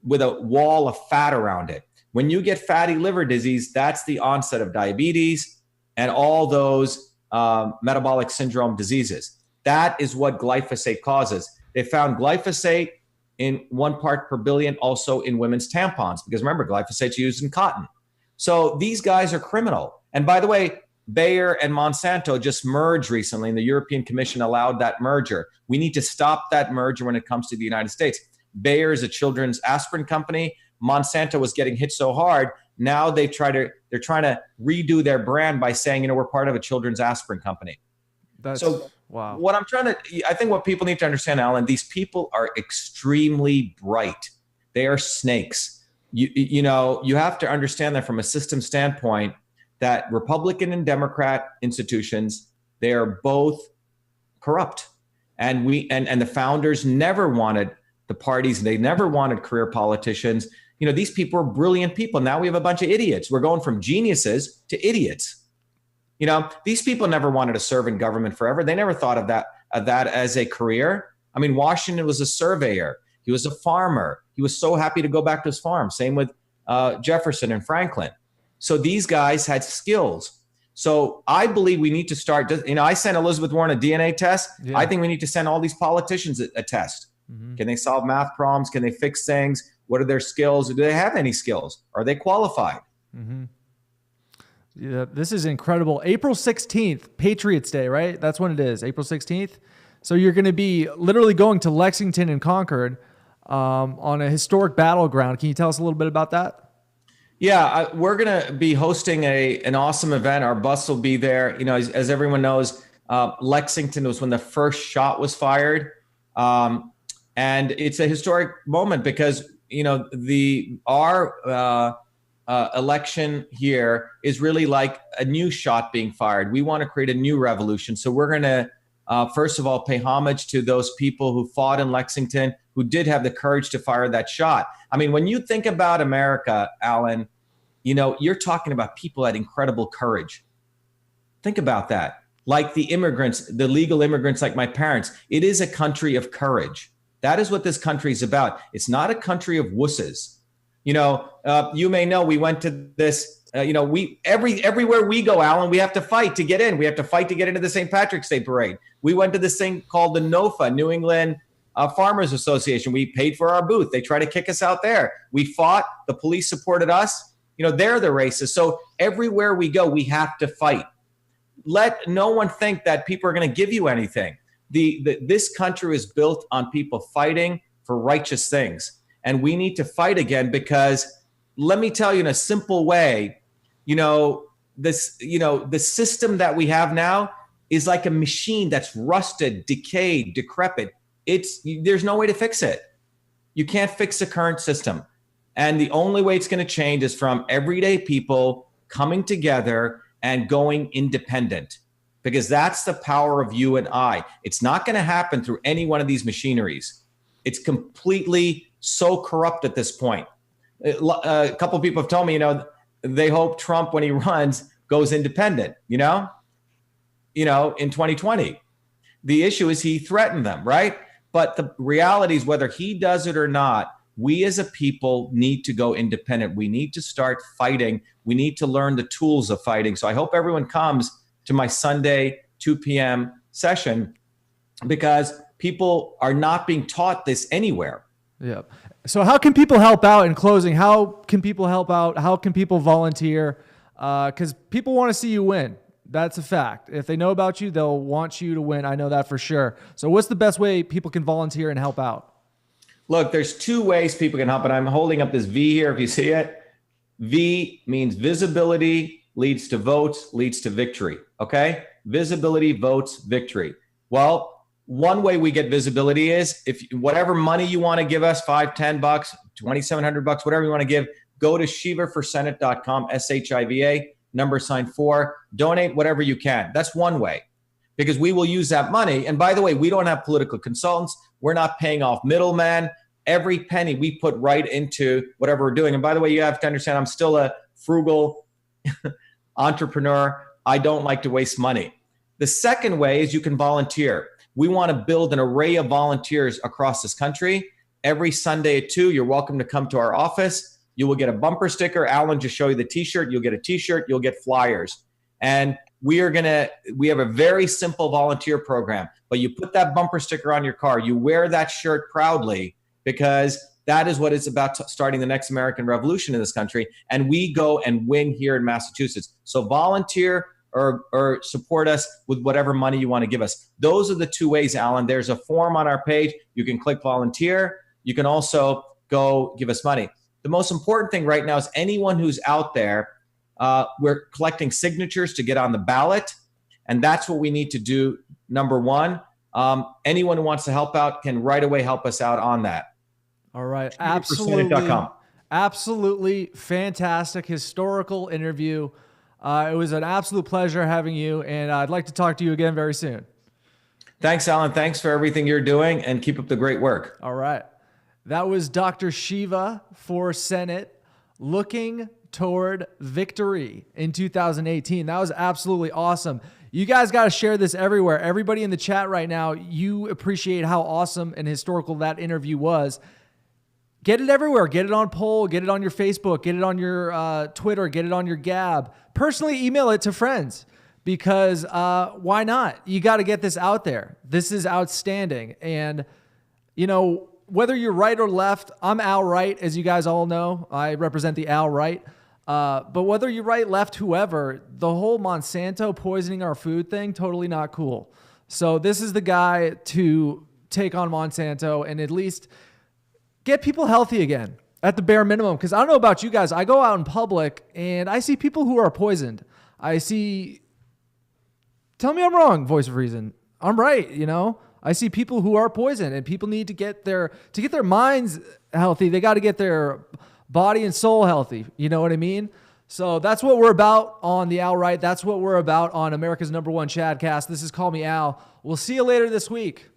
with a wall of fat around it. When you get fatty liver disease, that's the onset of diabetes and all those metabolic syndrome diseases. That is what glyphosate causes. They found glyphosate in 1 part per billion also in women's tampons, because remember, glyphosate's used in cotton. So these guys are criminal. And by the way, Bayer and Monsanto just merged recently, and the European Commission allowed that merger. We need to stop that merger when it comes to the United States. Bayer is a children's aspirin company. Monsanto was getting hit so hard. Now they're trying to redo their brand by saying, we're part of a children's aspirin company. Wow. What I think what people need to understand, Alan, these people are extremely bright. They are snakes. You have to understand that from a system standpoint, that Republican and Democrat institutions, they are both corrupt. And the founders never wanted the parties, they never wanted career politicians. These people are brilliant people. Now we have a bunch of idiots. We're going from geniuses to idiots. These people never wanted to serve in government forever. They never thought of that as a career. I mean, Washington was a surveyor. He was a farmer. He was so happy to go back to his farm. Same with Jefferson and Franklin. So these guys had skills. So I believe we need to start, I sent Elizabeth Warren a DNA test. Yeah. I think we need to send all these politicians a test. Mm-hmm. Can they solve math problems? Can they fix things? What are their skills? Do they have any skills? Are they qualified? Mm-hmm. Yeah, this is incredible. April 16th, Patriots Day, right? That's when it is, April 16th. So you're going to be literally going to Lexington and Concord on a historic battleground. Can you tell us a little bit about that? Yeah, we're going to be hosting an awesome event. Our bus will be there. As everyone knows, Lexington was when the first shot was fired. And it's a historic moment because, our election here is really like a new shot being fired. We want to create a new revolution. So we're going to, first of all, pay homage to those people who fought in Lexington, who did have the courage to fire that shot. I mean, when you think about America, Alan, you're talking about people at incredible courage. Think about that. Like the immigrants, the legal immigrants like my parents. It is a country of courage. That is what this country is about. It's not a country of wusses. You may know we went to this, everywhere we go, Alan, we have to fight to get in. We have to fight to get into the St. Patrick's Day Parade. We went to this thing called the NOFA, New England Farmers Association. We paid for our booth. They tried to kick us out there. We fought. The police supported us. They're the racists. So everywhere we go, we have to fight. Let no one think that people are going to give you anything. This country is built on people fighting for righteous things. And we need to fight again because let me tell you in a simple way, the system that we have now is like a machine that's rusted, decayed, decrepit. There's no way to fix it. You can't fix the current system. And the only way it's going to change is from everyday people coming together and going independent, because that's the power of you and I. It's not going to happen through any one of these machineries. It's completely so corrupt at this point. A couple of people have told me, they hope Trump, when he runs, goes independent, in 2020. The issue is he threatened them, right? But the reality is whether he does it or not, we as a people need to go independent. We need to start fighting. We need to learn the tools of fighting. So I hope everyone comes to my Sunday 2 p.m. session because people are not being taught this anywhere. Yeah. So how can people help out in closing? How can people help out? How can people volunteer? Because people want to see you win. That's a fact. If they know about you, they'll want you to win. I know that for sure. So what's the best way people can volunteer and help out? Look, there's two ways people can help, and I'm holding up this V here if you see it. V means visibility leads to votes, leads to victory, okay? Visibility, votes, victory. Well, one way we get visibility is if whatever money you want to give us, $5, $10, $2,700, whatever you want to give, go to shivaforsenate.com, SHIVA, #4, donate whatever you can. That's one way, because we will use that money. And by the way, we don't have political consultants. We're not paying off middlemen. Every penny we put right into whatever we're doing. And by the way, you have to understand, I'm still a frugal entrepreneur. I don't like to waste money. The second way is you can volunteer. We want to build an array of volunteers across this country. Every Sunday at 2, you're welcome to come to our office. You will get a bumper sticker. Alan just show you the t-shirt. You'll get a t-shirt. You'll get flyers. And we have a very simple volunteer program, but you put that bumper sticker on your car. You wear that shirt proudly because that is what is about starting the next American revolution in this country. And we go and win here in Massachusetts. So volunteer or support us with whatever money you want to give us. Those are the two ways, Alan. There's a form on our page. You can click volunteer. You can also go give us money. The most important thing right now is anyone who's out there, we're collecting signatures to get on the ballot. And that's what we need to do. Number one, anyone who wants to help out can right away help us out on that. All right. Absolutely fantastic, historical interview. It was an absolute pleasure having you, and I'd like to talk to you again very soon. Thanks, Alan. Thanks for everything you're doing, and keep up the great work. All right. That was Dr. Shiva for Senate looking toward victory in 2018. That was absolutely awesome. You guys got to share this everywhere. Everybody in the chat right now, you appreciate how awesome and historical that interview was. Get it everywhere. Get it on poll. Get it on your Facebook. Get it on your Twitter. Get it on your Gab. Personally, email it to friends because why not? You got to get this out there. This is outstanding. And, you know, whether you're right or left, I'm Al Right, as you guys all know. I represent the Al Right. But whether you're right, left, whoever, the whole Monsanto poisoning our food thing, totally not cool. So this is the guy to take on Monsanto and at least get people healthy again at the bare minimum. Because I don't know about you guys. I go out in public and I see people who are poisoned. I see, tell me I'm wrong, voice of reason. I'm right, you know. I see people who are poisoned, and people need to get their minds healthy. They got to get their body and soul healthy. You know what I mean? So that's what we're about on the Al Right. That's what we're about on America's #1 Chadcast. This is Call Me Al. We'll see you later this week.